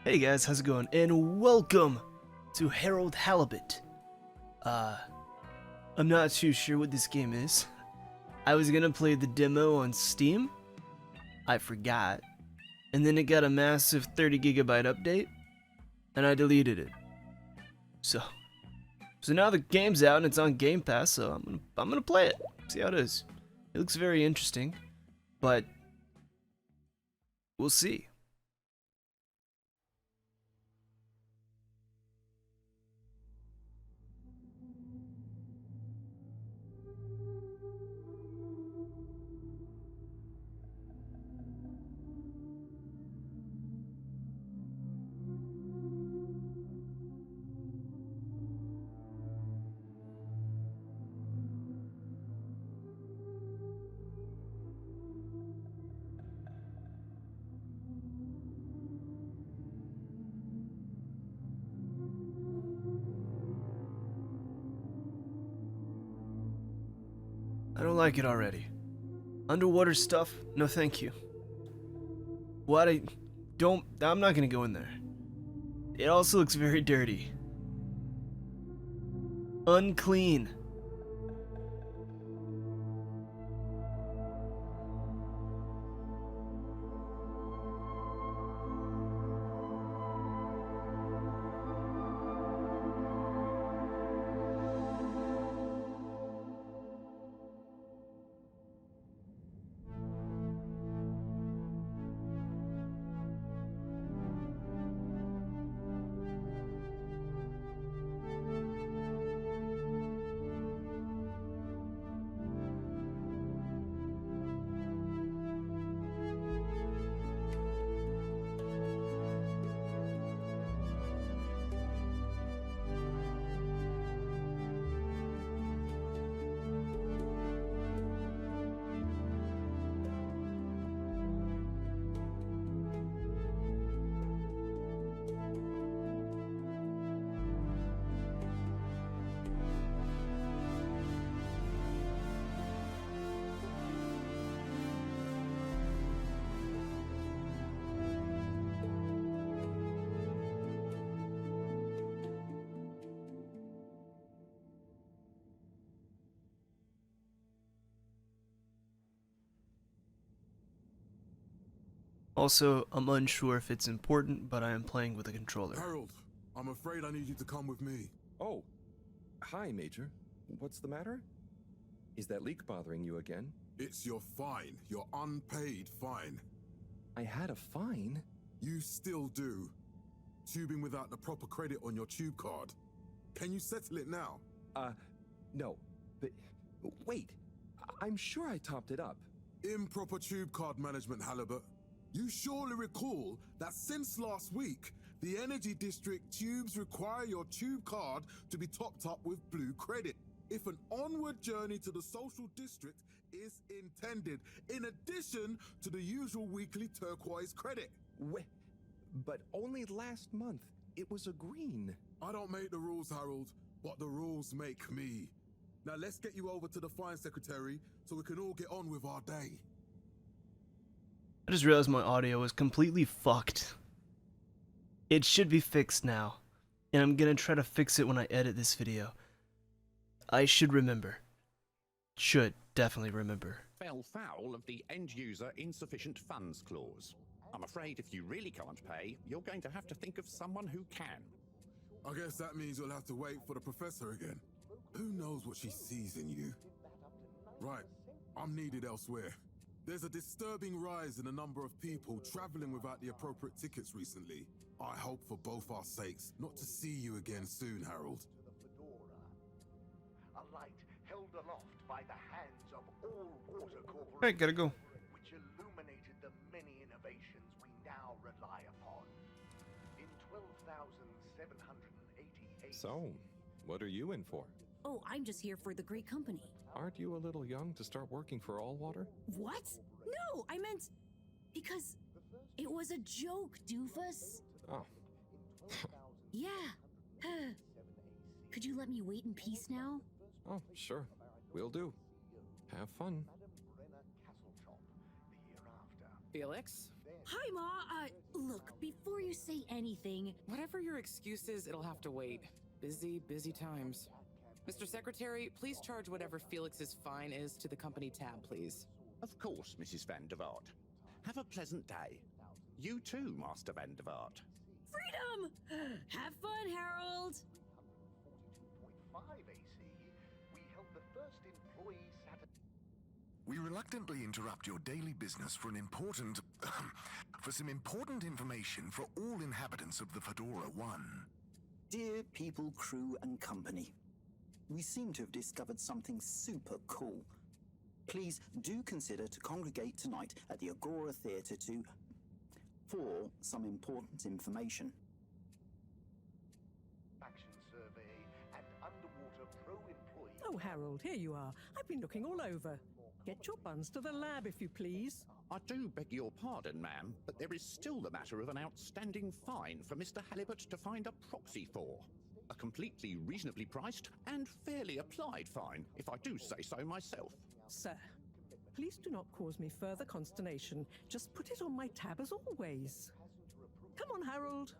Hey guys, how's it going? And welcome to Halibut. I'm not too sure what this game is. I was gonna play the demo on Steam. I forgot. And then it got a massive 30 gigabyte update. And I deleted it. So now the game's out and it's on Game Pass, so I'm gonna play it. See how it is. It looks very interesting. But we'll see. I don't like it already. Underwater stuff? No thank you. I'm not gonna go in there. It also looks very dirty. Unclean. Also, I'm unsure if it's important, but I am playing with a controller. Harold, I'm afraid I need you to come with me. Oh, hi, Major. What's the matter? Is that leak bothering you again? It's your fine, your unpaid fine. I had a fine? You still do. Tubing without the proper credit on your tube card. Can you settle it now? No. But wait, I'm sure I topped it up. Improper tube card management, Halibut. You surely recall that since last week, the Energy District tubes require your tube card to be topped up with blue credit if an onward journey to the social district is intended, in addition to the usual weekly turquoise credit. But only last month, it was a green. I don't make the rules, Harold, but the rules make me. Now let's get you over to the fine secretary so we can all get on with our day. I just realized my audio was completely fucked. It should be fixed now, and I'm gonna try to fix it when I edit this video. I should remember. Should definitely remember. Fell foul of the end-user insufficient funds clause. I'm afraid if you really can't pay, you're going to have to think of someone who can. I guess that means you'll have to wait for the professor again. Who knows what she sees in you? Right, I'm needed elsewhere. There's a disturbing rise in the number of people traveling without the appropriate tickets recently. I hope for both our sakes not to see you again soon, Harold. A light held aloft by the hands of all water corporations. Alright, gotta go. Which illuminated the many innovations we now rely upon. In 12,788. So, what are you in for? Oh, I'm just here for the great company. Aren't you a little young to start working for All Water? What? No, I meant... Because it was a joke, doofus. Oh. Yeah. Could you let me wait in peace now? Oh, sure. Will do. Have fun. Madame Brenner Castletop the year after. Felix, Hi, Ma. Look, before you say anything, Whatever your excuse is, it'll have to wait. Busy, busy times. Mr. Secretary, please charge whatever Felix's fine is to the company tab, please. Of course, Mrs. Van der Vaart. Have a pleasant day. You too, Master Van der Vaart. freedom! Have fun, Harold! 42.5 AC, we held the first employee Saturday. We reluctantly interrupt your daily business for some important information for all inhabitants of the Fedora 1. Dear people, crew, and company, we seem to have discovered something super cool. Please do consider to congregate tonight at the Agora Theatre for some important information. Action survey and underwater pro employee. Oh, Harold, here you are. I've been looking all over. Get your buns to the lab, if you please. I do beg your pardon, ma'am, but there is still the matter of an outstanding fine for Mr. Halibut to find a proxy for. A completely reasonably priced and fairly applied fine, if I do say so myself. Sir, please do not cause me further consternation. Just put it on my tab as always. Come on, Harold.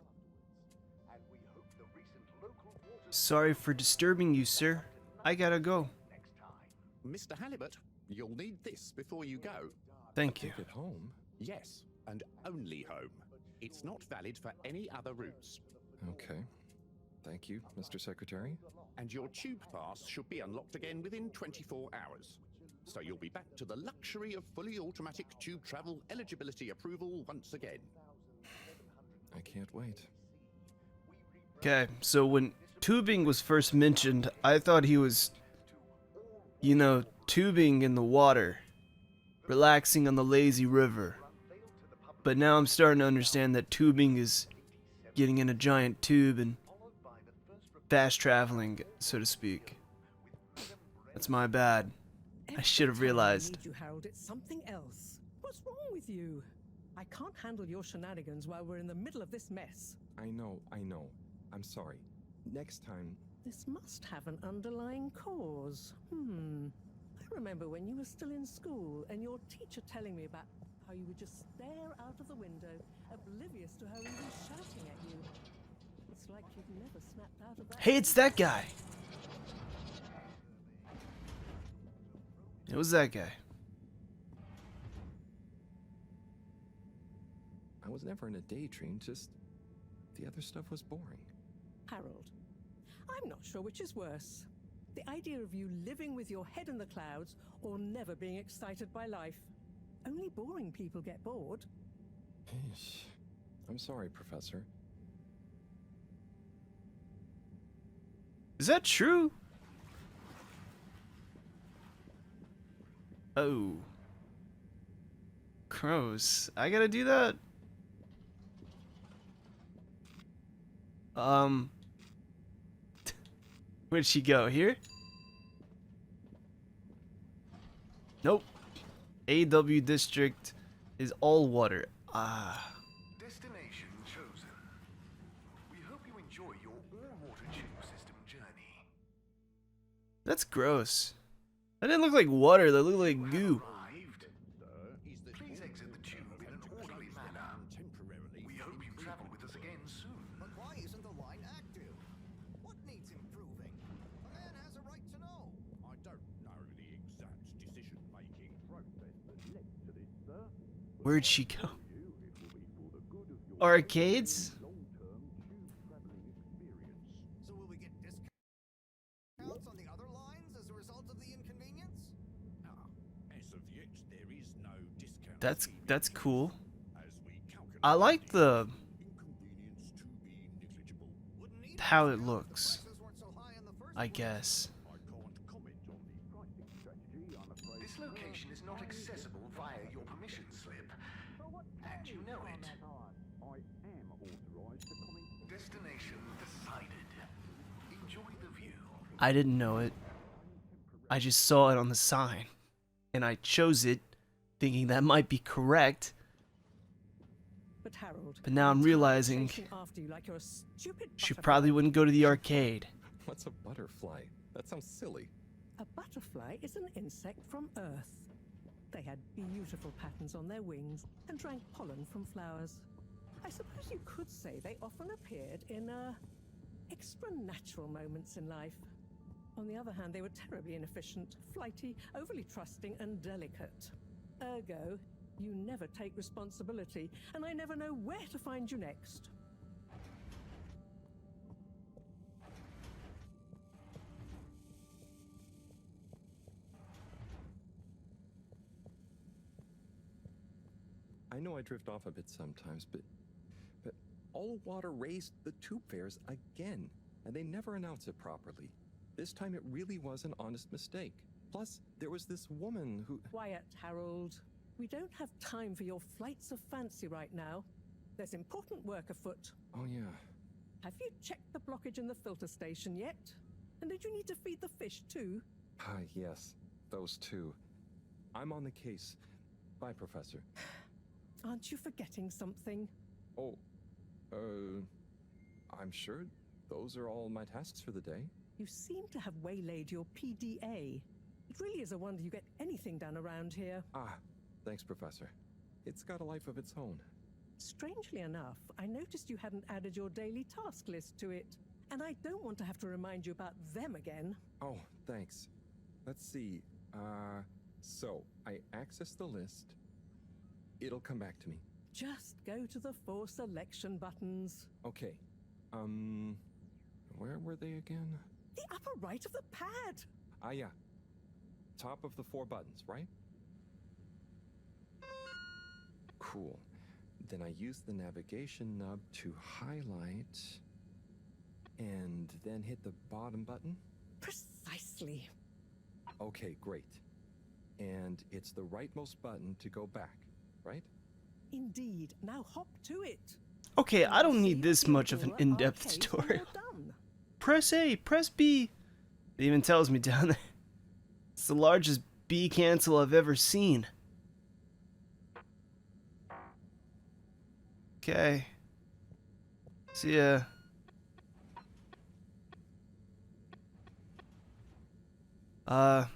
And we hope the recent local water Sorry for disturbing you, sir. I gotta go. next time. Mr. Halibut, you'll need this before you go. Thank you. Take it home? Yes, and only home. It's not valid for any other routes. Okay. Thank you, Mr. Secretary. And your tube pass should be unlocked again within 24 hours. So you'll be back to the luxury of fully automatic tube travel eligibility approval once again. I can't wait. Okay, so when tubing was first mentioned, I thought he was, you know, tubing in the water, relaxing on the lazy river. But now I'm starting to understand that tubing is getting in a giant tube and fast traveling, so to speak. That's my bad. I should have Every time realized. I need you, Harold, it's something else. What's wrong with you? I can't handle your shenanigans while we're in the middle of this mess. I know. I'm sorry. Next time, This must have an underlying cause. I remember when you were still in school and your teacher telling me about how you would just stare out of the window, oblivious to her even shouting at you. It's like you've never snapped out of that. Hey, it's that guy. It was that guy. I was never in a daydream, just the other stuff was boring. Harold, I'm not sure which is worse. The idea of you living with your head in the clouds or never being excited by life. Only boring people get bored. Eesh. I'm sorry, Professor. Is that true? Oh. Crows. I gotta do that? Where'd she go? Here? Nope. AW district is all water. Ah. Destination chosen. We hope you enjoy your all-water tube system journey. That's gross. That didn't look like water, that looked like goo. Arrived. Please exit the tube in an orderly manner. We hope you travel with us again soon. But why isn't the line active? What needs improving? A man has a right to know. I don't know the exact decision-making process that led to this, sir. Where'd she go? Arcades? So will we get discounts on the other lines as a result of the inconvenience? As of yet, there is no discount. That's cool. As we calculate I like the inconvenience to be negligible. Wouldn't need how it discount if looks, prices weren't so high in the first I place. guess. I can't comment on the pricing strategy, I'm afraid. This location is not accessible via your permission slip. And you know it. I am authorized to comment. Destination decided. Enjoy the view. I didn't know it. I just saw it on the sign. And I chose it, thinking that might be correct. But Harold, But now I'm realizing chasing after you like you're a stupid she butterfly. probably wouldn't go to the arcade. What's a butterfly? That sounds silly. A butterfly is an insect from Earth. They had beautiful patterns on their wings and drank pollen from flowers. I suppose you could say they often appeared in extra natural moments in life. On the other hand, they were terribly inefficient, flighty, overly trusting, and delicate. Ergo, you never take responsibility, and I never know where to find you next. I know I drift off a bit sometimes, but all water raised the tube fares again, and they never announce it properly. This time it really was an honest mistake. Plus, there was this woman who... Quiet, Harold. We don't have time for your flights of fancy right now. There's important work afoot. Oh, yeah. Have you checked the blockage in the filter station yet? And did you need to feed the fish too? Yes, those two. I'm on the case. Bye, Professor. Aren't you forgetting something? Oh, I'm sure those are all my tasks for the day. You seem to have waylaid your PDA. It really is a wonder you get anything done around here. Thanks, Professor. It's got a life of its own. Strangely enough, I noticed you hadn't added your daily task list to it. And I don't want to have to remind you about them again. Oh, thanks. Let's see. So, I access the list. It'll come back to me. Just go to the 4 selection buttons. Okay. Where were they again? The upper right of the pad. Yeah. Top of the 4 buttons, right? Cool. Then I use the navigation nub to highlight, and then hit the bottom button? Precisely. Okay, great. And it's the rightmost button to go back, right? Indeed. Now hop to it. Okay, I don't need this much of an in-depth tutorial. Press A, press B. It even tells me down there. It's the largest bee cancel I've ever seen. Okay. See ya.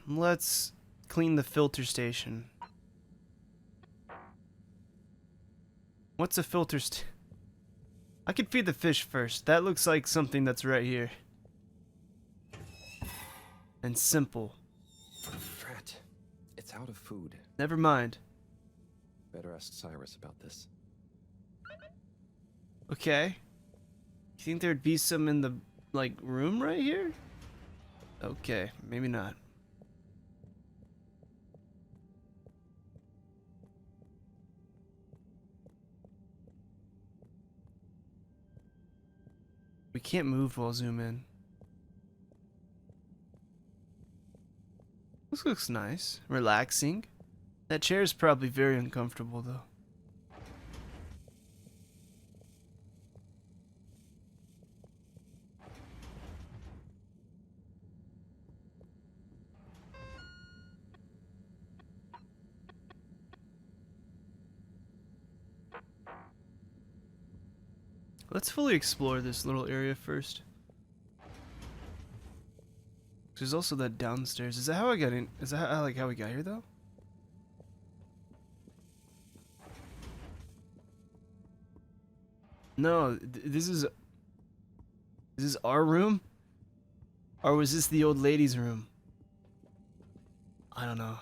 Let's clean the filter station. What's a filter I could feed the fish first. That looks like something that's right here. And simple. Frat. It's out of food. Never mind. Better ask Cyrus about this. Okay. You think there'd be some in the, like, room right here? Okay, maybe not. We can't move while zoom in. This looks nice. Relaxing. That chair is probably very uncomfortable though. Let's fully explore this little area first. There's also that downstairs. Is that how I got in? Is that how we got here though? No, this is our room? Or was this the old lady's room? I don't know.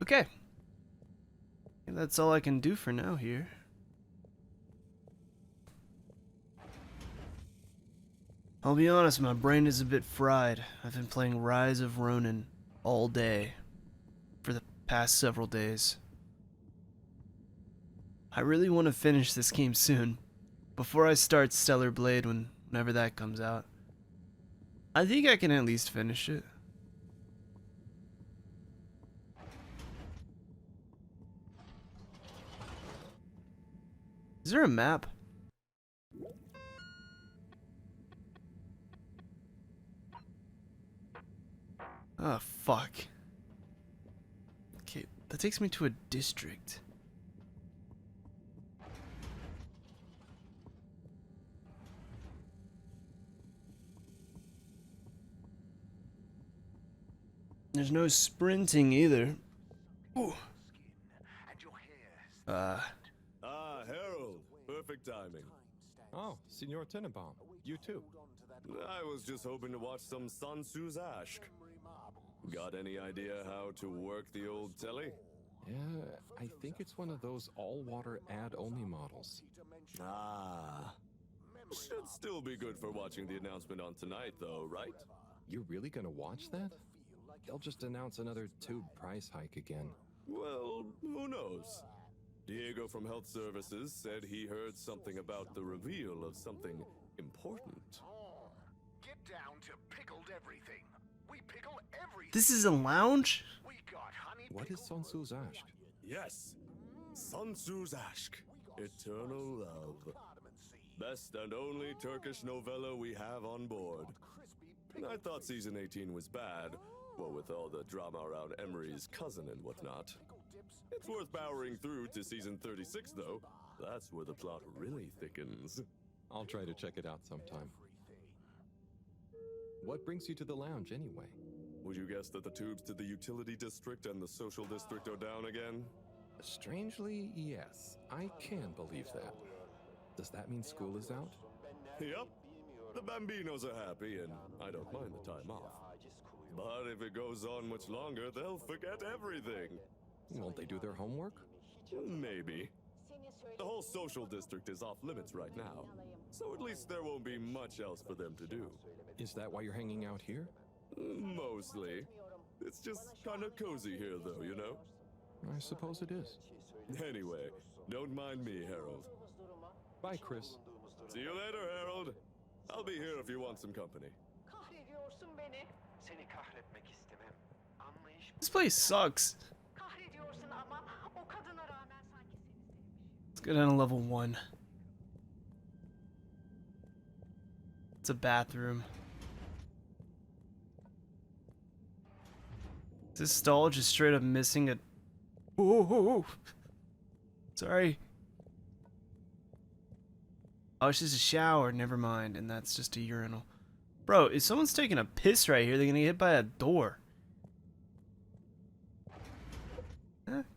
Okay. That's all I can do for now here. I'll be honest, my brain is a bit fried. I've been playing Rise of Ronin all day for the past several days. I really want to finish this game soon, before I start Stellar Blade whenever that comes out. I think I can at least finish it. Is there a map? Oh, fuck. That takes me to a district. There's no sprinting either. Ooh. Harold. Perfect timing. Oh, Signor Tenenbaum. You too. I was just hoping to watch some Sun Tzu's Ashk. Got any idea how to work the old telly? Yeah, I think it's one of those all-water ad-only models. Ah. Should still be good for watching the announcement on tonight, though, right? You're really gonna watch that? They'll just announce another tube price hike again. Well, who knows? Diego from Health Services said he heard something about the reveal of something important. Get down to pickled everything. We pickle everything. This is a lounge? We got honey. What is Sun Tzu's Ashk? Yes, Sun Tzu's Ashk, Eternal Love. Best and only Turkish novella we have on board. And I thought season 18 was bad, well, with all the drama around Emery's cousin and whatnot. It's worth powering through to season 36, though. That's where the plot really thickens. I'll try to check it out sometime. What brings you to the lounge, anyway? Would you guess that the tubes to the utility district and the social district are down again? Strangely, yes. I can believe that. Does that mean school is out? Yep. The Bambinos are happy, and I don't mind the time off. But if it goes on much longer, they'll forget everything. Won't they do their homework? Maybe. The whole social district is off limits right now, so at least there won't be much else for them to do. Is that why you're hanging out here? Mostly. It's just kind of cozy here, though, you know? I suppose it is. Anyway, don't mind me, Harold. Bye, Chris. See you later, Harold. I'll be here if you want some company. Kahrediyorsun beni. Seni kahretmek istemem. Anlayış. This place sucks. Kahrediyorsun ama o kadına rağmen sanki seni sevmiş. Let's go down to level 1. It's a bathroom. Is this stall just straight up missing a... Ooh. Sorry. Oh, it's just a shower. Never mind. And that's just a urinal. Bro, if someone's taking a piss right here, they're gonna get hit by a door.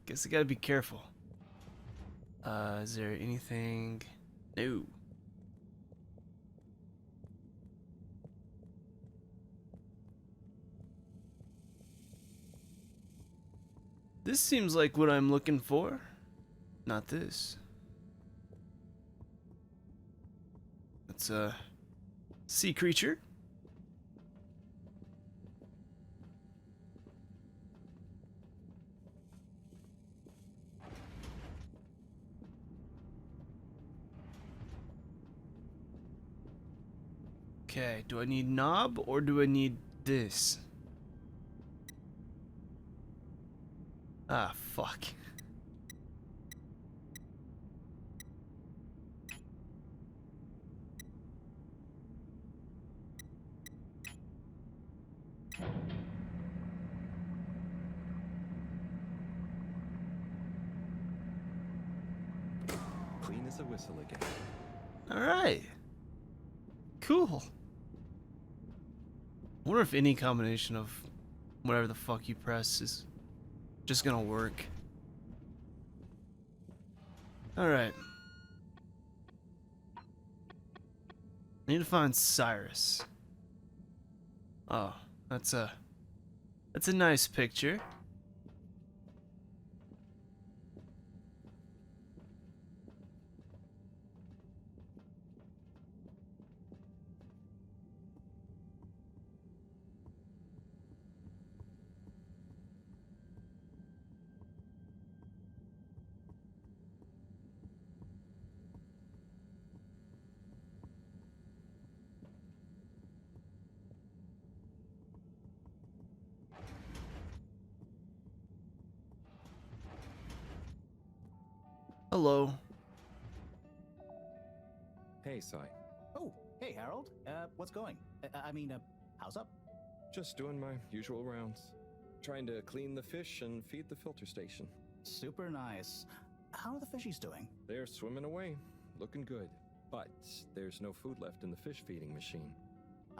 Guess I gotta be careful. Is there anything? No. This seems like what I'm looking for. Not this. It's a sea creature. Okay, do I need knob or do I need this? Ah, fuck. Clean as a whistle again. Alright. Cool. I wonder if any combination of whatever the fuck you press is just gonna work. Alright. I need to find Cyrus. Oh, that's a nice picture. Hello. Hey, Sai. Oh, hey, Harold. What's going? I mean, how's up? Just doing my usual rounds. Trying to clean the fish and feed the filter station. Super nice. How are the fishies doing? They're swimming away, looking good. But there's no food left in the fish feeding machine.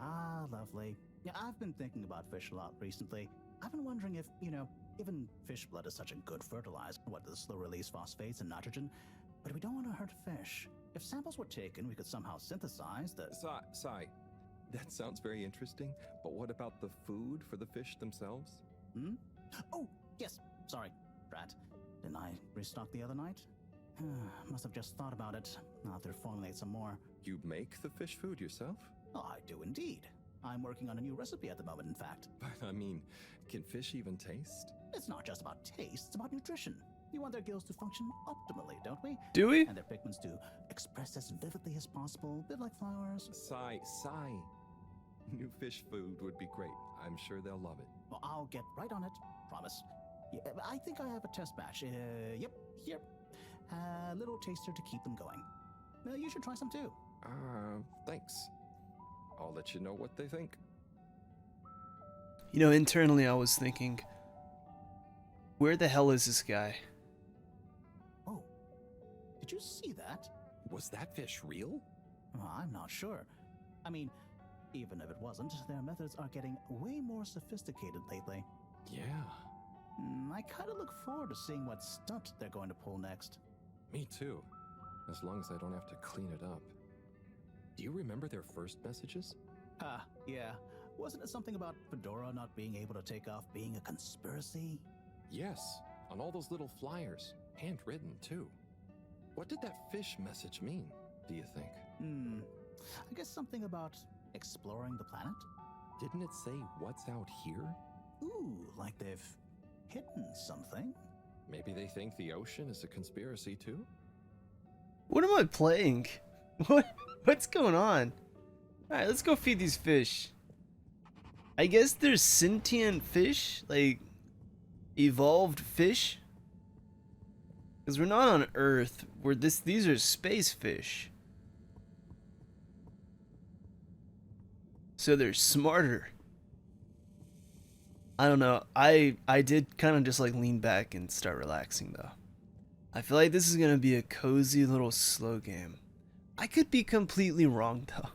Ah, lovely. Yeah, I've been thinking about fish a lot recently. I've been wondering if, given fish blood is such a good fertilizer, what the slow release phosphates and nitrogen, but we don't want to hurt fish. If samples were taken, we could somehow synthesize the... Sai, that sounds very interesting, but what about the food for the fish themselves? Oh, yes. Sorry, Brad. Didn't I restock the other night? Must have just thought about it. I'll have to formulate some more. You make the fish food yourself? Oh, I do indeed. I'm working on a new recipe at the moment, in fact. But I mean, can fish even taste? It's not just about taste, it's about nutrition. We want their gills to function optimally, don't we? Do we? And their pigments to express as vividly as possible, a bit like flowers. Sai. New fish food would be great. I'm sure they'll love it. Well, I'll get right on it. Promise. Yeah, I think I have a test batch. Yep, here. A little taster to keep them going. You should try some too. Thanks. I'll let you know what they think. You know, internally I was thinking, where the hell is this guy? Oh, did you see that? Was that fish real? I'm not sure. I mean, even if it wasn't, their methods are getting way more sophisticated lately. Yeah. I kind of look forward to seeing what stunt they're going to pull next. Me too. As long as I don't have to clean it up. Do you remember their first messages? Yeah. Wasn't it something about Fedora not being able to take off being a conspiracy? Yes, on all those little flyers. Handwritten, too. What did that fish message mean, do you think? I guess something about exploring the planet? Didn't it say what's out here? Ooh, like they've hidden something? Maybe they think the ocean is a conspiracy, too? What am I playing? What's going on? Alright, let's go feed these fish. I guess there's sentient fish? Like, evolved fish? Because we're not on Earth. These are space fish. So they're smarter. I don't know. I did kind of just like lean back and start relaxing though. I feel like this is gonna be a cozy little slow game. I could be completely wrong though.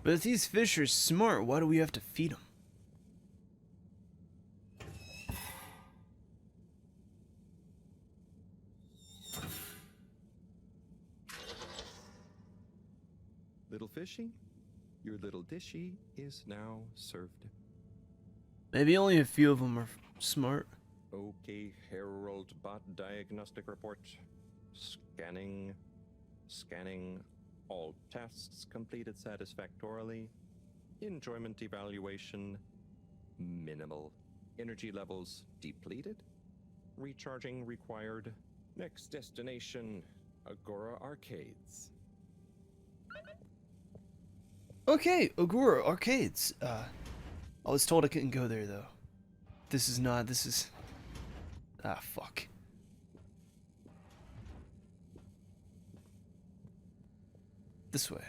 But if these fish are smart, why do we have to feed them? Little fishy, your little dishy is now served. Maybe only a few of them are smart. Okay, Herald Bot Diagnostic Report. Scanning. All tests completed satisfactorily. Enjoyment evaluation minimal. Energy levels depleted. Recharging required. Next destination, Agora Arcades. Okay, Agora Arcades. I was told I couldn't go there though. This is... Ah, fuck. This way.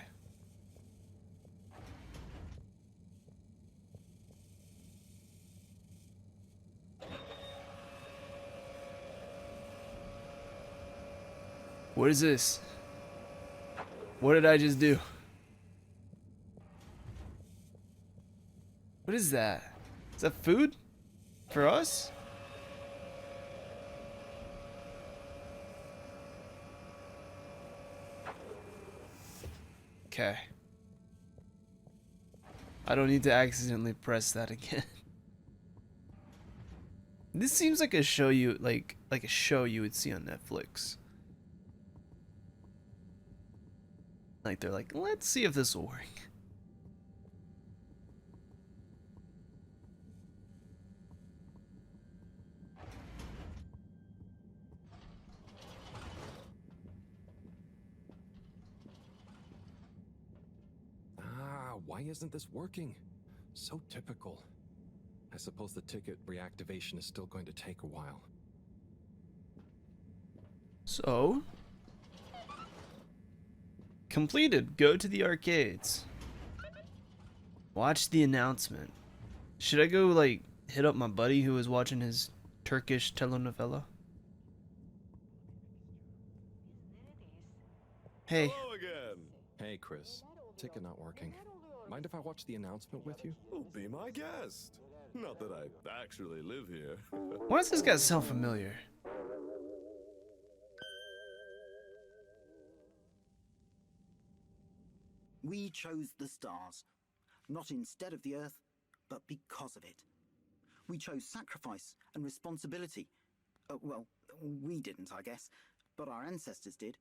What is this? What did I just do? What is that? Is that food? For us? Okay. I don't need to accidentally press that again. This seems like a show you like a show you would see on Netflix. Like they're like, let's see if this will work. isn't this working? So typical. I suppose the ticket reactivation is still going to take a while. So, completed. Go to the arcades. Watch the announcement. Should I go, like, hit up my buddy who was watching his Turkish telenovela? Hey. Hello again. Hey, Chris. Ticket not working. Mind if I watch the announcement with you? Oh, be my guest. Not that I actually live here. Why does this guy sound familiar? We chose the stars, not instead of the Earth, but because of it. We chose sacrifice and responsibility. Well, we didn't, I guess, but our ancestors did,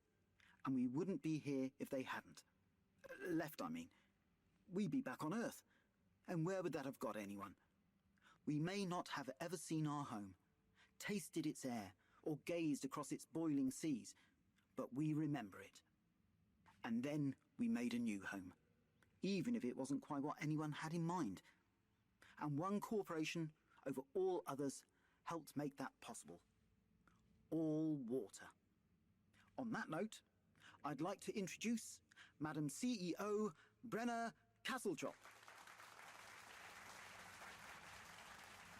and we wouldn't be here if they hadn't. Left, I mean. We'd be back on Earth, and where would that have got anyone? We may not have ever seen our home, tasted its air, or gazed across its boiling seas, but we remember it. And then we made a new home, even if it wasn't quite what anyone had in mind. And one corporation over all others helped make that possible. All water. On that note, I'd like to introduce Madam CEO Brenna Castletrop.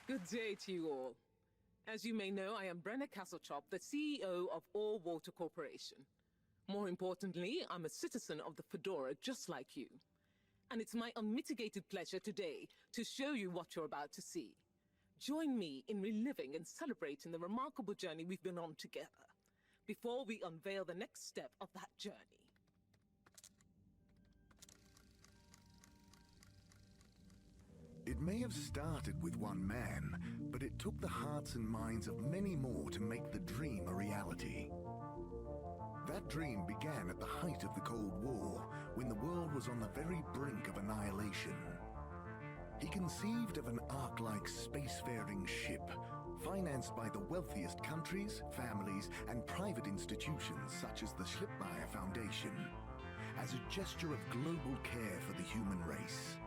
Good day to you all. As you may know, I am Brenna Castletrop, the CEO of All Water Corporation. More importantly, I'm a citizen of the Fedora just like you. And it's my unmitigated pleasure today to show you what you're about to see. Join me in reliving and celebrating the remarkable journey we've been on together, before we unveil the next step of that journey. It may have started with one man, but it took the hearts and minds of many more to make the dream a reality. That dream began at the height of the Cold War, when the world was on the very brink of annihilation. He conceived of an Ark-like spacefaring ship, financed by the wealthiest countries, families, and private institutions such as the Schlipmeyer Foundation, as a gesture of global care for the human race.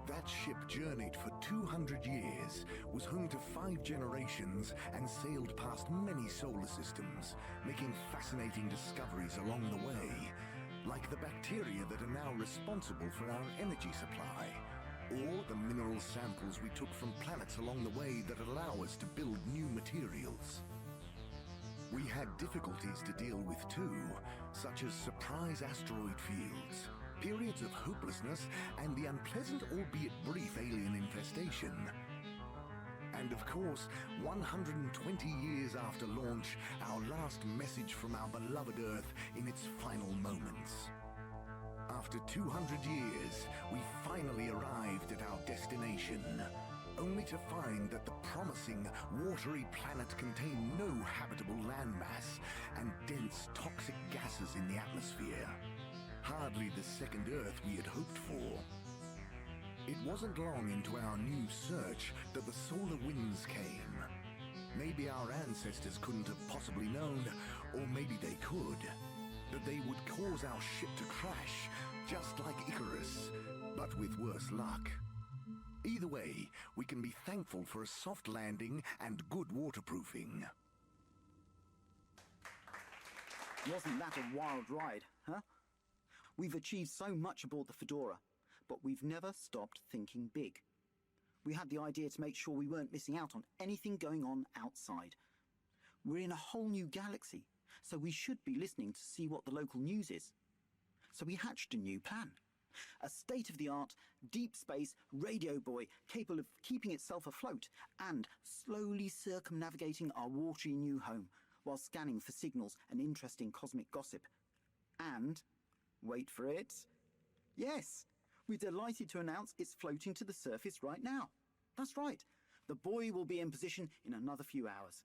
That ship journeyed for 200 years, was home to 5 generations, and sailed past many solar systems, making fascinating discoveries along the way, like the bacteria that are now responsible for our energy supply, or the mineral samples we took from planets along the way that allow us to build new materials. We had difficulties to deal with too, such as surprise asteroid fields, periods of hopelessness, and the unpleasant albeit brief alien infestation. And of course, 120 years after launch, our last message from our beloved Earth in its final moments. After 200 years, we finally arrived at our destination, only to find that the promising, watery planet contained no habitable landmass and dense, toxic gases in the atmosphere. Hardly the second Earth we had hoped for. It wasn't long into our new search that the solar winds came. Maybe our ancestors couldn't have possibly known, or maybe they could, that they would cause our ship to crash, just like Icarus, but with worse luck. Either way, we can be thankful for a soft landing and good waterproofing. Wasn't that a wild ride, huh? We've achieved so much aboard the Fedora, but we've never stopped thinking big. We had the idea to make sure we weren't missing out on anything going on outside. We're in a whole new galaxy, so we should be listening to see what the local news is. So we hatched a new plan. A state-of-the-art, deep space radio buoy capable of keeping itself afloat and slowly circumnavigating our watery new home while scanning for signals and interesting cosmic gossip. And, wait for it, yes, we're delighted to announce it's floating to the surface right now. That's right, the buoy will be in position in another few hours.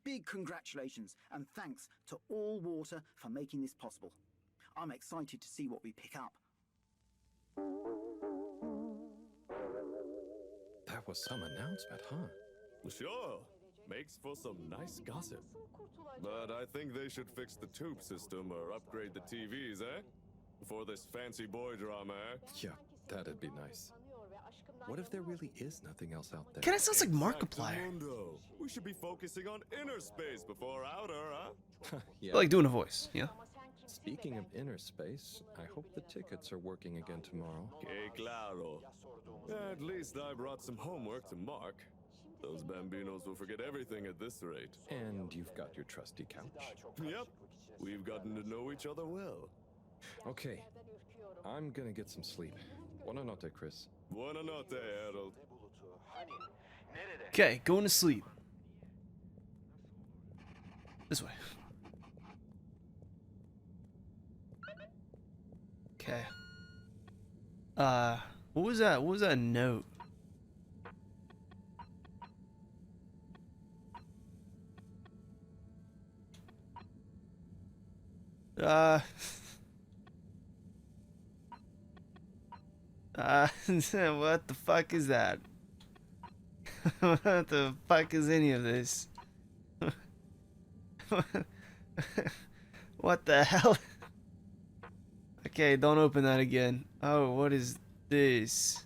Big congratulations and thanks to All Water for making this possible. I'm excited to see what we pick up. That was some announcement, huh? Sure. Makes for some nice gossip. But I think they should fix the tube system or upgrade the TVs, eh? before this fancy boy drama, eh? Yeah, that'd be nice. What if there really is nothing else out there? Kinda sounds like Markiplier. Exactamundo. We should be focusing on inner space before outer, huh? Yeah. I like doing a voice, yeah. Speaking of inner space, I hope the tickets are working again tomorrow. Que claro. At least I brought some homework to mark. Those bambinos will forget everything at this rate. And you've got your trusty couch. Yep. We've gotten to know each other well. Okay. I'm gonna get some sleep. Buonanotte, Chris. Buonanotte, Harold. Okay, going to sleep. This way. Okay. What was that? What was that note? What the fuck is that? What the fuck is any of this? What the hell? Okay, don't open that again. Oh, what is this?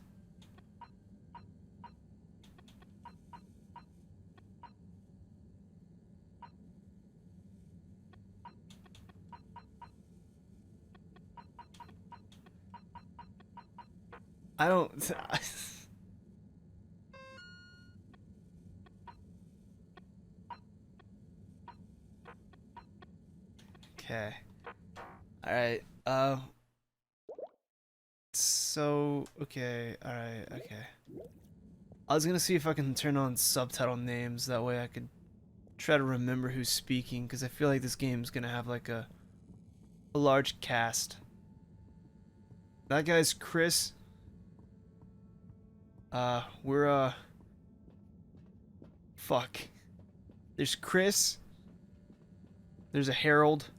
I don't... Okay. Alright, so, okay, alright, okay. I was gonna see if I can turn on subtitle names, that way I could try to remember who's speaking, because I feel like this game's gonna have like a large cast. That guy's Chris. Fuck. There's Chris. There's a Harold.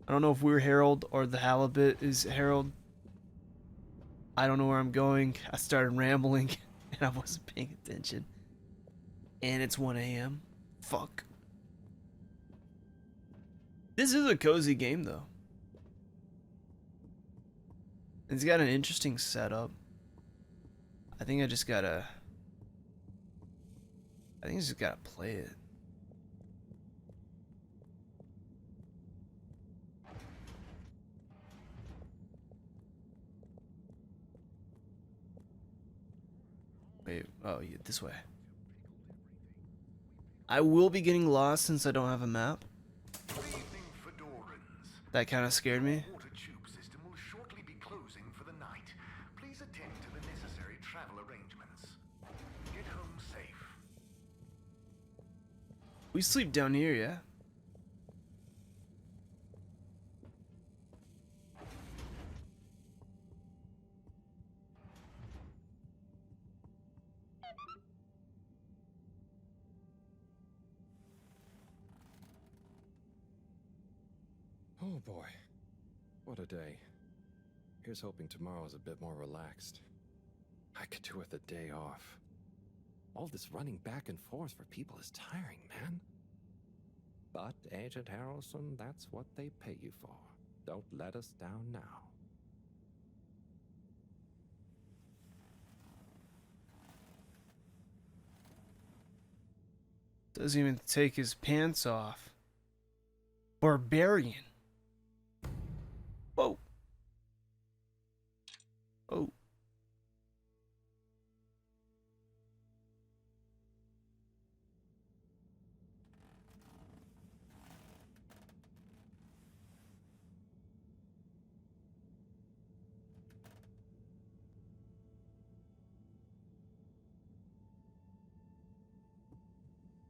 I don't know if we're Harold or the Halibut is Harold. I don't know where I'm going. I started rambling and I wasn't paying attention. And it's 1 a.m. Fuck. This is a cozy game though. It's got an interesting setup. I think I just gotta play it. Wait, oh yeah, this way. I will be getting lost since I don't have a map. That kind of scared me. Water tube system will shortly be closing for the night. Please attend to the necessary travel arrangements. Get home safe. We sleep down here, yeah? Oh boy, what a day. Here's hoping tomorrow's a bit more relaxed. I could do with a day off. All this running back and forth for people is tiring, man. But, Agent Harrelson, that's what they pay you for. Don't let us down now. Doesn't even take his pants off. Barbarian. Whoa. Oh.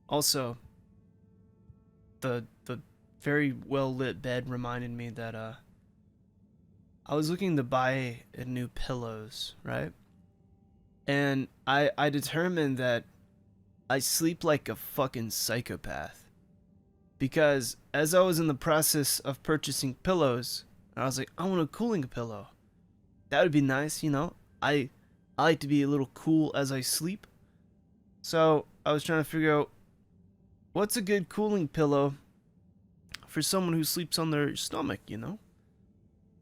Also, the very well lit bed reminded me that I was looking to buy new pillows, right? And I determined that I sleep like a fucking psychopath. Because as I was in the process of purchasing pillows, I was like, I want a cooling pillow. That would be nice, you know? I like to be a little cool as I sleep. So I was trying to figure out what's a good cooling pillow for someone who sleeps on their stomach, you know?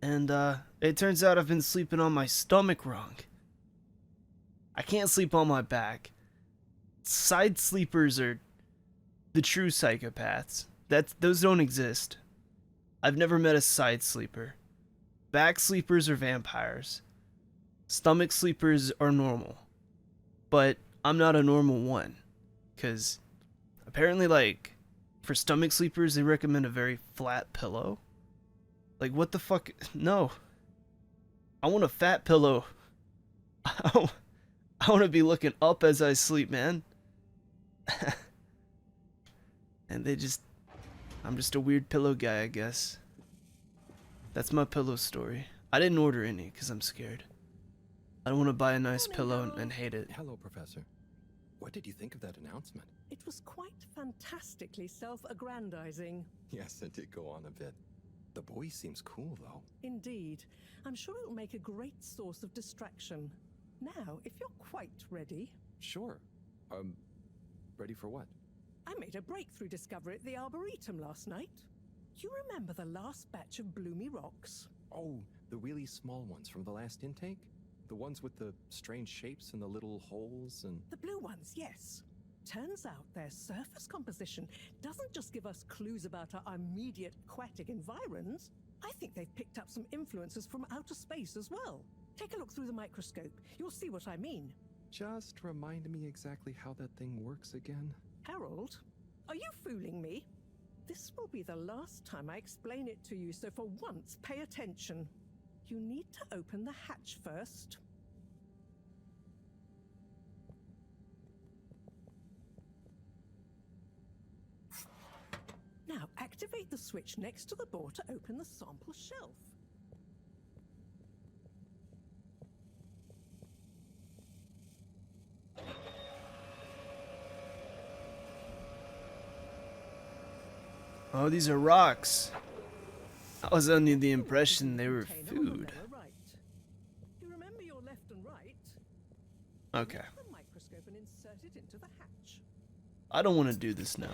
And it turns out I've been sleeping on my stomach wrong. I can't sleep on my back. Side sleepers are the true psychopaths. Those don't exist. I've never met a side sleeper. Back sleepers are vampires. Stomach sleepers are normal. But I'm not a normal one. Because apparently, like, for stomach sleepers, they recommend a very flat pillow. Like, what the fuck? No. I want a fat pillow. I want to be looking up as I sleep, man. And I'm just a weird pillow guy, I guess. That's my pillow story. I didn't order any because I'm scared. I don't want to buy a nice pillow and hate it. Hello, Professor. What did you think of that announcement? It was quite fantastically self-aggrandizing. Yes, it did go on a bit. The boy seems cool, though. Indeed. I'm sure it'll make a great source of distraction. Now, if you're quite ready... Sure. Ready for what? I made a breakthrough discovery at the Arboretum last night. You remember the last batch of bloomy rocks? Oh, the really small ones from the last intake? The ones with the strange shapes and the little holes and... The blue ones, yes. Turns out their surface composition doesn't just give us clues about our immediate aquatic environs. I think they've picked up some influences from outer space as well. Take a look through the microscope. You'll see what I mean. Just remind me exactly how that thing works again. Harold, are you fooling me? This will be the last time I explain it to you, so for once, pay attention. You need to open the hatch first. Now, activate the switch next to the door to open the sample shelf. Oh, these are rocks. I was under the impression they were food. You remember your left and right? Okay. The microscope and insert it into the hatch. I don't want to do this now.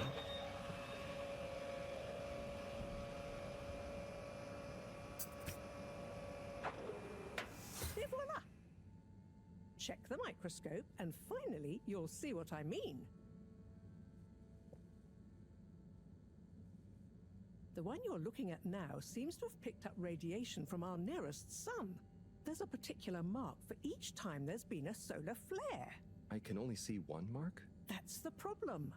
Et voila! Check the microscope and finally you'll see what I mean. The one you're looking at now seems to have picked up radiation from our nearest sun. There's a particular mark for each time there's been a solar flare. I can only see one mark? That's the problem.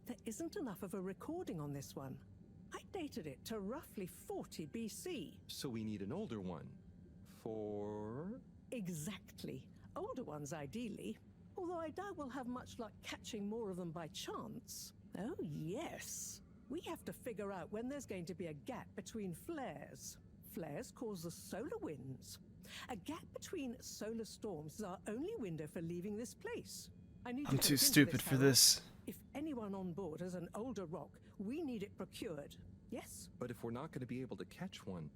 There isn't enough of a recording on this one. I dated it to roughly 40 BC. So we need an older one. For... Exactly. Older ones, ideally. Although I doubt we'll have much luck catching more of them by chance. Oh, yes. We have to figure out when there's going to be a gap between flares. Flares cause the solar winds. A gap between solar storms is our only window for leaving this place. I'm too stupid for this. If anyone on board has an older rock, we need it procured. Yes? But if we're not going to be able to catch one,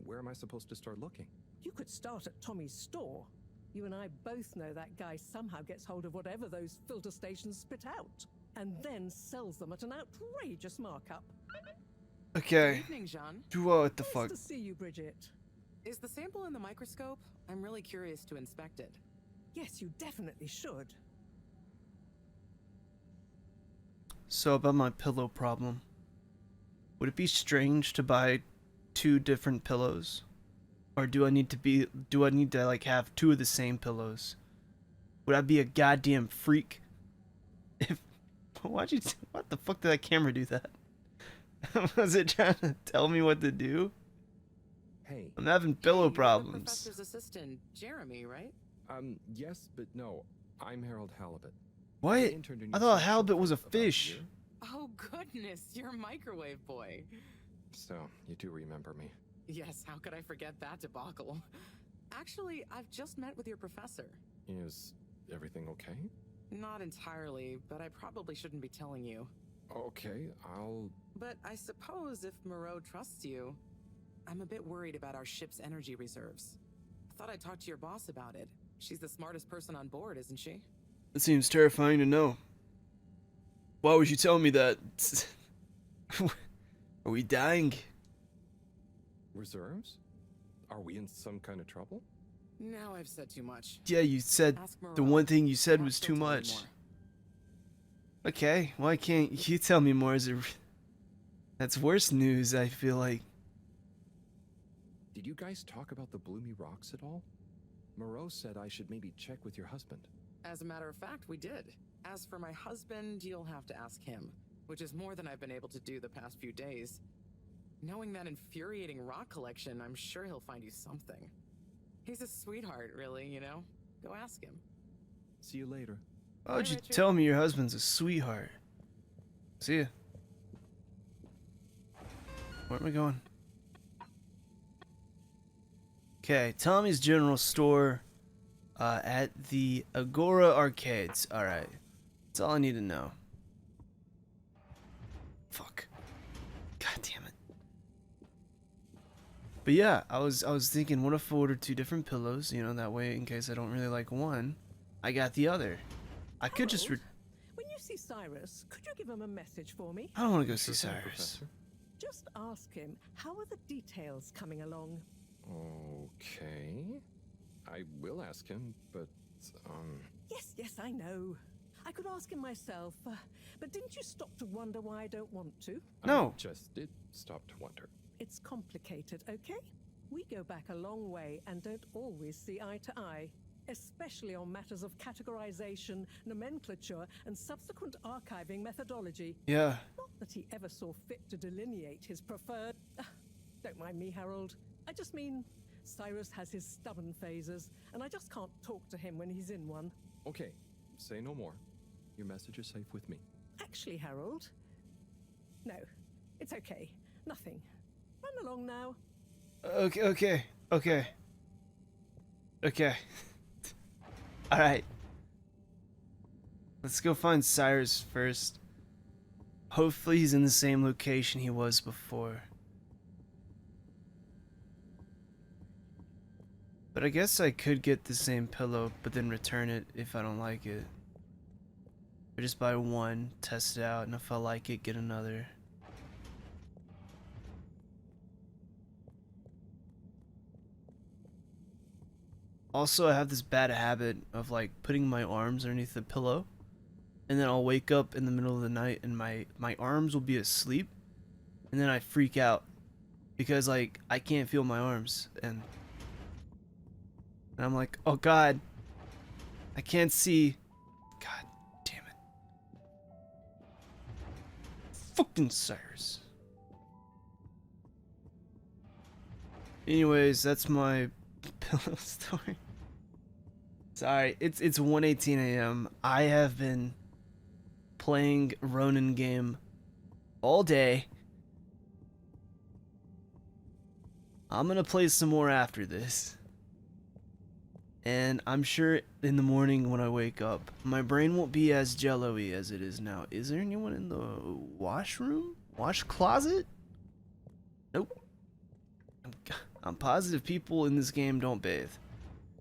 where am I supposed to start looking? You could start at Tommy's store. You and I both know that guy somehow gets hold of whatever those filter stations spit out, and then sells them at an outrageous markup. Okay. Good evening, Jean. What the fuck? Nice to see you, Bridget. Is the sample in the microscope? I'm really curious to inspect it. Yes, you definitely should. So about my pillow problem. Would it be strange to buy 2 different pillows? Or do I need to like have 2 of the same pillows? Would I be a goddamn freak? If what the fuck did that camera do that? Was it trying to tell me what to do? Hey. I'm having pillow you're problems. The professor's assistant, Jeremy, right? Yes, but no. I'm Harold Halibut. What? I thought halibut was a fish. Oh, goodness, you're a microwave boy. So, you do remember me. Yes, how could I forget that debacle? Actually, I've just met with your professor. Is everything okay? Not entirely, but I probably shouldn't be telling you. Okay, I'll... But I suppose if Moreau trusts you, I'm a bit worried about our ship's energy reserves. I thought I'd talk to your boss about it. She's the smartest person on board, isn't she? It seems terrifying to know. Why would you tell me that? Are we dying? Reserves? Are we in some kind of trouble? Now I've said too much. Yeah, you said Ask the Moreau. one thing you said Perhaps was he'll too tell you much. more. Okay, why can't you tell me more? That's worse news, I feel like. Did you guys talk about the Bloomy Rocks at all? Moreau said I should maybe check with your husband. As a matter of fact, we did. As for my husband, you'll have to ask him, which is more than I've been able to do the past few days. Knowing that infuriating rock collection, I'm sure he'll find you something. He's a sweetheart, really, you know? Go ask him. See you later. Why would Bye, you Richard. tell me your husband's a sweetheart? See ya. Where am I going? Okay, Tommy's General Store at the Agora Arcades. Alright. That's all I need to know. Fuck. God damn it. But yeah, I was thinking, what if I ordered 2 different pillows? You know, that way, in case I don't really like one, I got the other. I could just... Harold, when you see Cyrus, could you give him a message for me? I don't want to go see Sure thing, Cyrus. Professor. Just ask him, how are the details coming along? Okay. I will ask him, but, Yes, I know. I could ask him myself, but didn't you stop to wonder why I don't want to? No. I just did stop to wonder. It's complicated, okay? We go back a long way and don't always see eye to eye, especially on matters of categorization, nomenclature, and subsequent archiving methodology. Yeah. Not that he ever saw fit to delineate his preferred... Don't mind me, Harold. I just mean, Cyrus has his stubborn phases, and I just can't talk to him when he's in one. Okay, say no more. Your message is safe with me. Actually, Harold... No, it's okay. Nothing. Run along now. Okay. Alright. Let's go find Cyrus first. Hopefully he's in the same location he was before. But I guess I could get the same pillow, but then return it if I don't like it. Or just buy one, test it out, and if I like it, get another. Also, I have this bad habit of like putting my arms underneath the pillow, and then I'll wake up in the middle of the night and my arms will be asleep, and then I freak out because like I can't feel my arms, and I'm like, oh god, I can't see. God damn it. Fucking Cyrus. Anyways, that's my pillow story. Sorry, it's 1:18 a.m. I have been playing Ronin game all day. I'm gonna play some more after this. And I'm sure in the morning when I wake up, my brain won't be as jello-y as it is now. Is there anyone in the washroom? Wash closet? Nope. I'm positive people in this game don't bathe.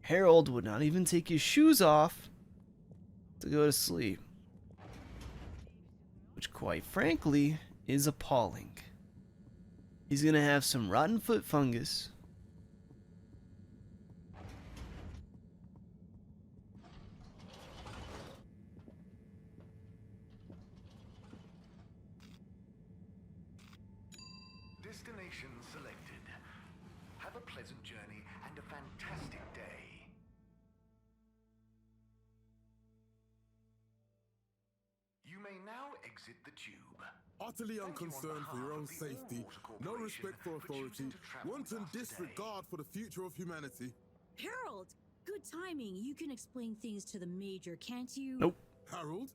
Harold would not even take his shoes off to go to sleep. Which, quite frankly, is appalling. He's gonna have some rotten foot fungus. Destination selected. Have a pleasant journey and a fantastic day. You may now exit the tube. Utterly unconcerned for your own safety, no respect for authority, wanton disregard for the future of humanity. Harold! Good timing. You can explain things to the Major, can't you? Nope. Harold,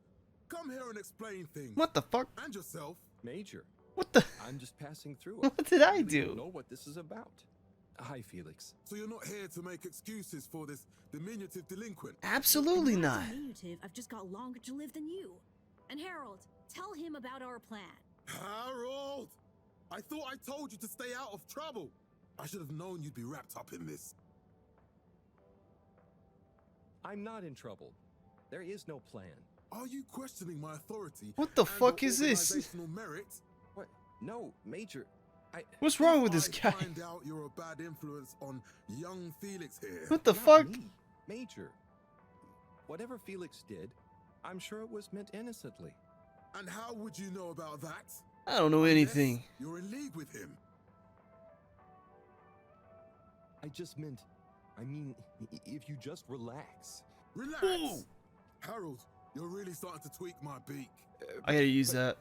come here and explain things. What the fuck? And yourself. Major. What the? I'm just passing through. What did I really do? don't know what this is about. Hi, Felix. So you're not here to make excuses for this diminutive delinquent? Absolutely I'm not. Diminutive. I've just got longer to live than you. And Harold, tell him about our plan. Harold! I thought I told you to stay out of trouble. I should have known you'd be wrapped up in this. I'm not in trouble. There is no plan. Are you questioning my authority? What the and fuck your is this? organizational merit? What? No, Major. What's wrong with If this I guy? find out you're a bad influence on young Felix here. What the Not fuck? me, Major. Whatever Felix did, I'm sure it was meant innocently. And how would you know about that? I don't know anything. You're in league with him. I mean, if you just relax. Relax. Ooh. Harold, you're really starting to tweak my beak. I gotta use that.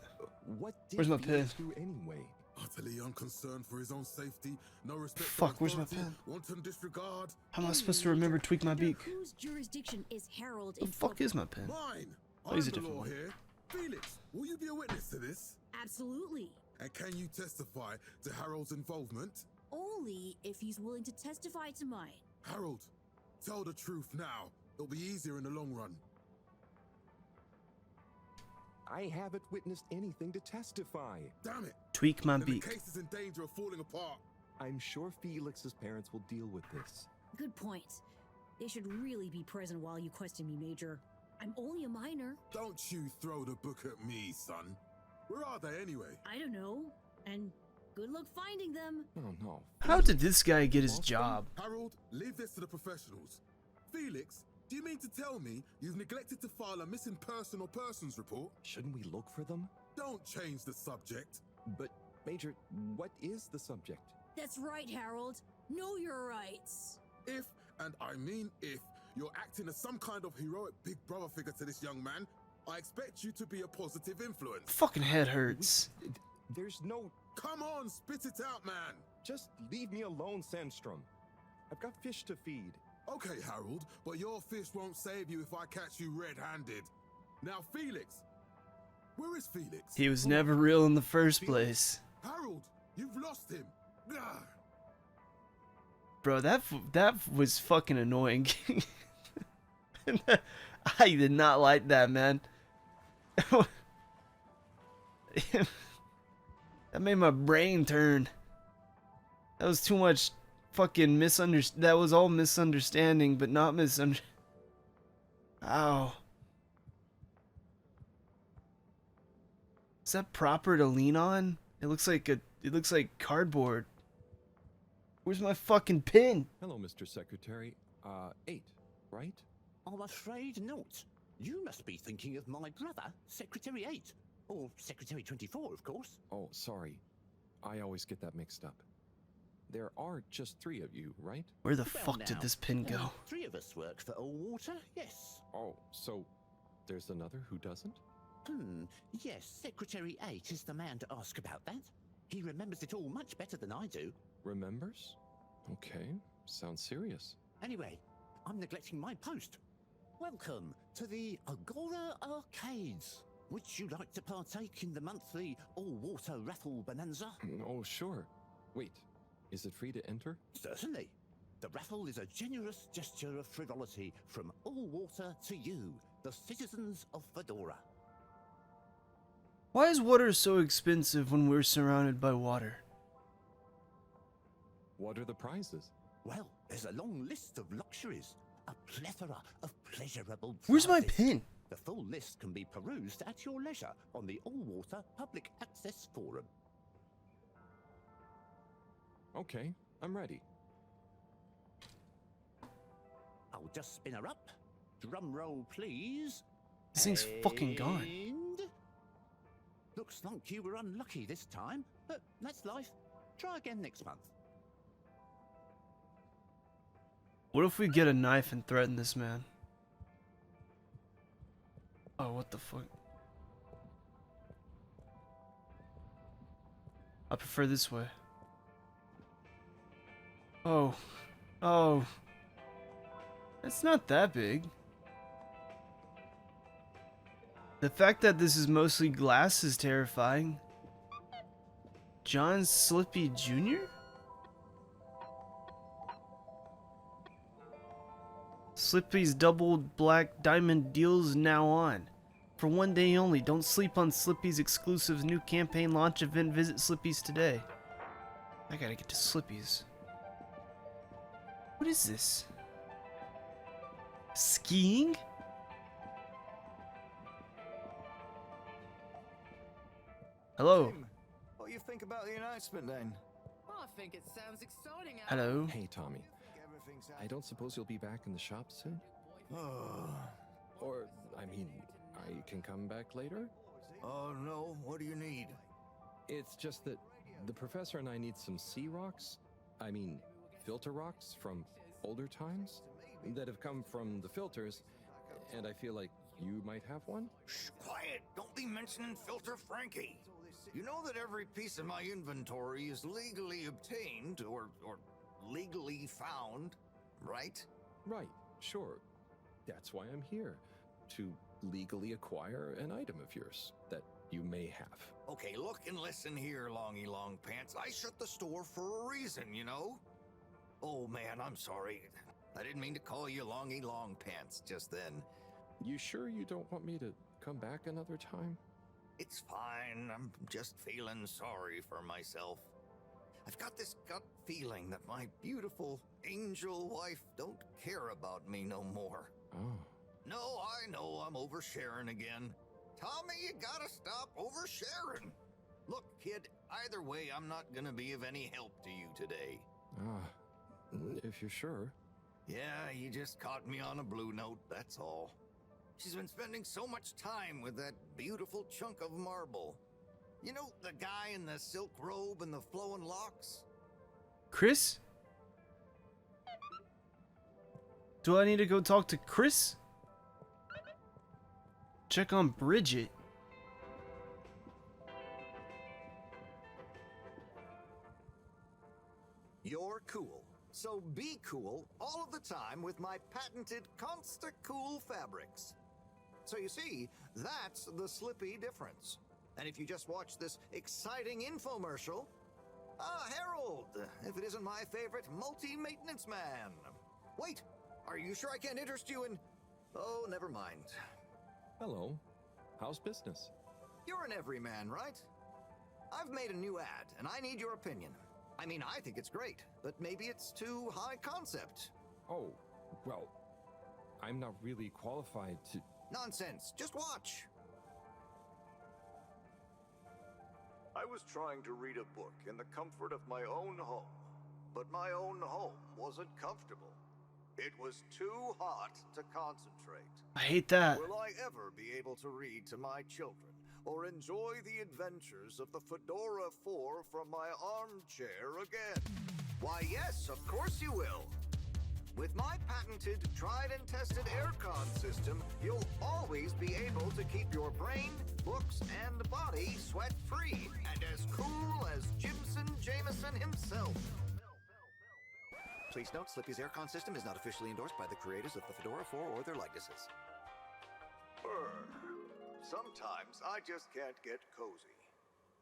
What did Where's my Felix pen? do anyway? Utterly unconcerned for his own safety, no respect Fuck, for where's my authority, pen? wanton disregard. How am I supposed to remember tweak my Under beak? whose jurisdiction is Harold The in fuck is my pen? Mine. Oh, I'm use a the different law one. here. Felix, will you be a witness to this? Absolutely. And can you testify to Harold's involvement? Only if he's willing to testify to mine. Harold, tell the truth now. It'll be easier in the long run. I haven't witnessed anything to testify. Damn it. Tweak my Then the beak. case is in danger of falling apart. I'm sure Felix's parents will deal with this. Good point. They should really be present while you question me, Major. I'm only a minor. Don't you throw the book at me, son. Where are they anyway? I don't know. And good luck finding them. Oh no. How did this guy get his job? Harold, leave this to the professionals. Felix, do you mean to tell me you've neglected to file a missing person or persons report? Shouldn't we look for them? Don't change the subject. But, Major, what is the subject? That's right, Harold. Know your rights. If, and I mean if, you're acting as some kind of heroic big brother figure to this young man, I expect you to be a positive influence. Fucking head hurts. There's no... Come on, spit it out, man. Just leave me alone, Sandstrom. I've got fish to feed. Okay, Harold, but your fish won't save you if I catch you red-handed. Now, Felix. Where is Felix? He was never real in the first place. Harold, you've lost him. Ugh. Bro, that was fucking annoying. I did not like that, man. That made my brain turn. That was too much fucking that was all misunderstanding, but not Ow. Is that proper to lean on? It looks like cardboard. Where's my fucking pin? Hello, Mr. Secretary. 8, right? I'm afraid not. You must be thinking of my brother, Secretary 8. Or Secretary 24, of course. Oh, sorry. I always get that mixed up. There are just 3 of you, right? Where the Well, fuck did now, this pin go? 3 of us work for Allwater, yes. Oh, so there's another who doesn't? Yes, Secretary 8 is the man to ask about that. He remembers it all much better than I do. Remembers? Okay, sounds serious. Anyway, I'm neglecting my post. Welcome to the Agora Arcades. Would you like to partake in the monthly all-water raffle bonanza? Oh, sure. Wait, is it free to enter? Certainly. The raffle is a generous gesture of frivolity from Allwater to you, the citizens of Fedora. Why is water so expensive when we're surrounded by water? What are the prizes? Well, there's a long list of luxuries, a plethora of pleasurable Where's my prizes. pin? The full list can be perused at your leisure on the Allwater Public Access Forum. Okay, I'm ready. I'll just spin her up. Drum roll, please. This thing's fucking gone. And looks like you were unlucky this time, but that's life. Try again next month. What if we get a knife and threaten this man? Oh, what the fuck? I prefer this way. Oh. Oh. It's not that big. The fact that this is mostly glass is terrifying. John Slippy Jr.? Slippy's double black diamond deals now on. For one day only, don't sleep on Slippy's exclusive new campaign launch event. Visit Slippy's today. I gotta get to Slippy's. What is this? Skiing? Hello. Tim, do you think about the announcement then? I think it sounds exciting. Hello. Hey, Tommy. I don't suppose you'll be back in the shop soon? Or, I mean, I can come back later? Oh no, what do you need? It's just that the professor and I need some sea rocks. I mean, filter rocks from older times that have come from the filters, and I feel like you might have one? Shh, quiet! Don't be mentioning Filter Frankie! You know that every piece of my inventory is legally obtained, or legally found, right? Right, sure. That's why I'm here. To legally acquire an item of yours that you may have. Okay, look and listen here, Longy Long Pants. I shut the store for a reason, you know? Oh man, I'm sorry. I didn't mean to call you Longy Long Pants just then. You sure you don't want me to come back another time? It's fine. I'm just feeling sorry for myself. I've got this gut feeling that my beautiful angel wife don't care about me no more. Oh. No, I know I'm oversharing again. Tommy, you gotta stop oversharing. Look, kid, either way, I'm not gonna be of any help to you today. If you're sure. Yeah, you just caught me on a blue note, that's all. She's been spending so much time with that beautiful chunk of marble. You know, the guy in the silk robe and the flowing locks? Chris? Do I need to go talk to Chris? Check on Bridget. You're cool. So be cool all of the time with my patented Consta Cool fabrics. So you see, that's the Slippy difference. And if you just watch this exciting infomercial, Harold, if it isn't my favorite multi-maintenance man. Wait, are you sure I can't interest you in... Oh, never mind. Hello. How's business? You're an everyman, right? I've made a new ad, and I need your opinion. I mean, I think it's great, but maybe it's too high concept. Oh, well, I'm not really qualified to... Nonsense. Just watch. I was trying to read a book in the comfort of my own home, but my own home wasn't comfortable. It was too hot to concentrate. I hate that. Will I ever be able to read to my children or enjoy the adventures of the Fedora 4 from my armchair again? Why, yes, of course you will. With my patented, tried and tested aircon system, you'll always be able to keep your brain, books, and body sweat-free and as cool as Jimson Jameson himself. Please note, Slippy's aircon system is not officially endorsed by the creators of the Fedora 4 or their likenesses. Sometimes I just can't get cozy.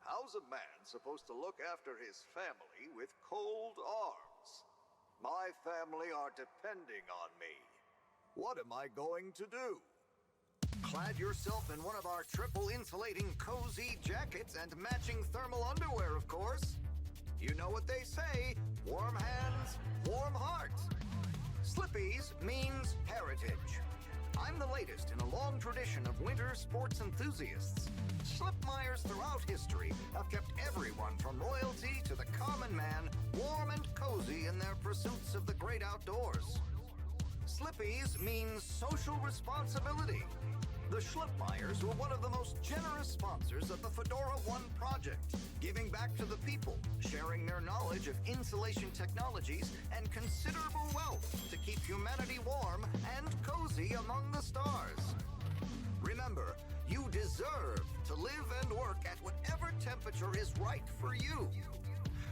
How's a man supposed to look after his family with cold arms? My family are depending on me. What am I going to do? Clad yourself in one of our triple insulating cozy jackets and matching thermal underwear, of course. You know what they say, warm hands, warm heart. Slippy's means heritage. I'm the latest in a long tradition of winter sports enthusiasts. Slipmeyers throughout history have kept everyone from royalty to the common man warm and cozy in their pursuits of the great outdoors. Slippy's means social responsibility. The Schlipmeyers were one of the most generous sponsors of the Fedora 1 project, giving back to the people, sharing their knowledge of insulation technologies and considerable wealth to keep humanity warm and cozy among the stars. Remember, you deserve to live and work at whatever temperature is right for you.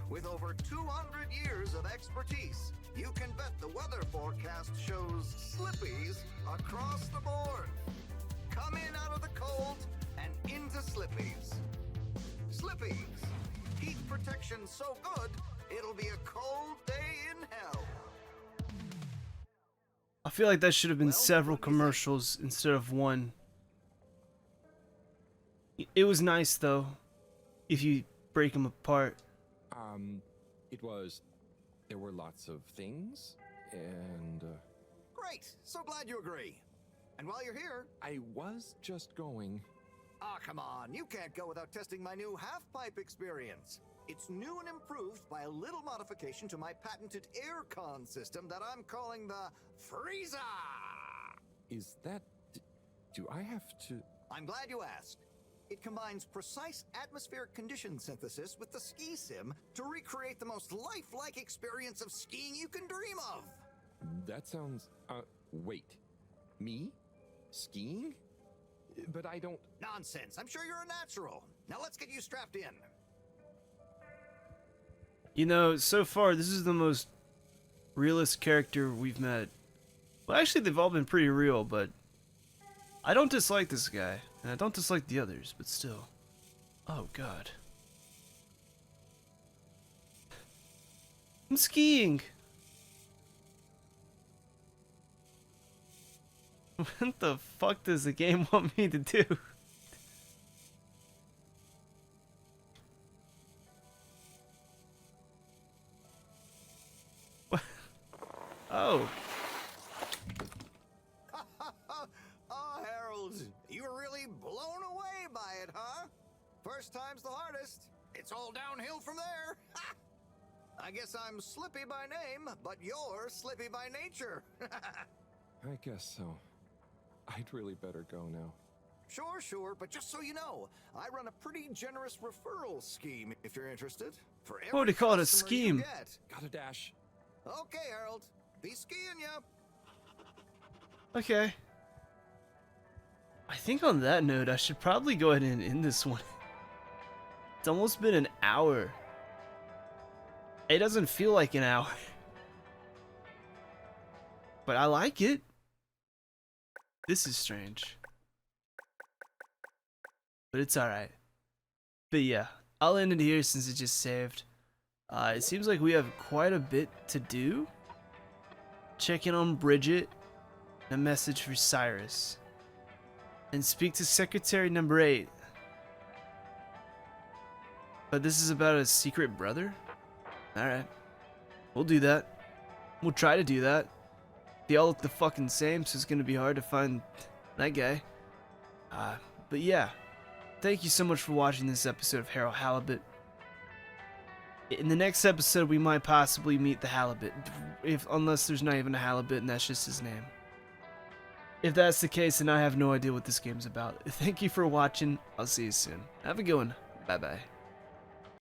With over 200 years of expertise, you can bet the weather forecast shows Slippies across the board. Come in out of the cold and into Slippies. Slippies. Heat protection so good, it'll be a cold day in hell. I feel like that should have been several commercials instead of one. It was nice though, if you break them apart. There were lots of things, and... Great, so glad you agree. And while you're here... I was just going... come on. You can't go without testing my new half-pipe experience. It's new and improved by a little modification to my patented aircon system that I'm calling the Freezer. Is that... Do I have to... I'm glad you asked. It combines precise atmospheric condition synthesis with the ski sim to recreate the most lifelike experience of skiing you can dream of. That sounds... wait. Me? Skiing? But I don't... Nonsense. I'm sure you're a natural. Now let's get you strapped in. You know, so far, this is the most realist character we've met. Well, actually, they've all been pretty real, but I don't dislike this guy, and I don't dislike the others, but still. Oh, God. I'm skiing! What the fuck does the game want me to do? Oh. Oh, Harold, you were really blown away by it, huh? First time's the hardest. It's all downhill from there. I guess I'm Slippy by name, but you're Slippy by nature. I guess so. I'd really better go now. Sure, but just so you know, I run a pretty generous referral scheme if you're interested. For every What would you call it, a customer you scheme? get. Got a dash. Okay, Harold. Be skiing ya. Okay. I think on that note, I should probably go ahead and end this one. It's almost been an hour. It doesn't feel like an hour. But I like it. This is strange. But it's alright. But yeah, I'll end it here since it just saved. It seems like we have quite a bit to do. Check in on Bridget. A message for Cyrus. And speak to Secretary number 8. But this is about a secret brother? Alright. We'll do that. We'll try to do that. They all look the fucking same, so it's gonna be hard to find that guy. But yeah. Thank you so much for watching this episode of Harold Halibut. In the next episode, we might possibly meet the Halibut. Unless there's not even a Halibut and that's just his name. If that's the case, then I have no idea what this game's about. Thank you for watching. I'll see you soon. Have a good one. Bye-bye.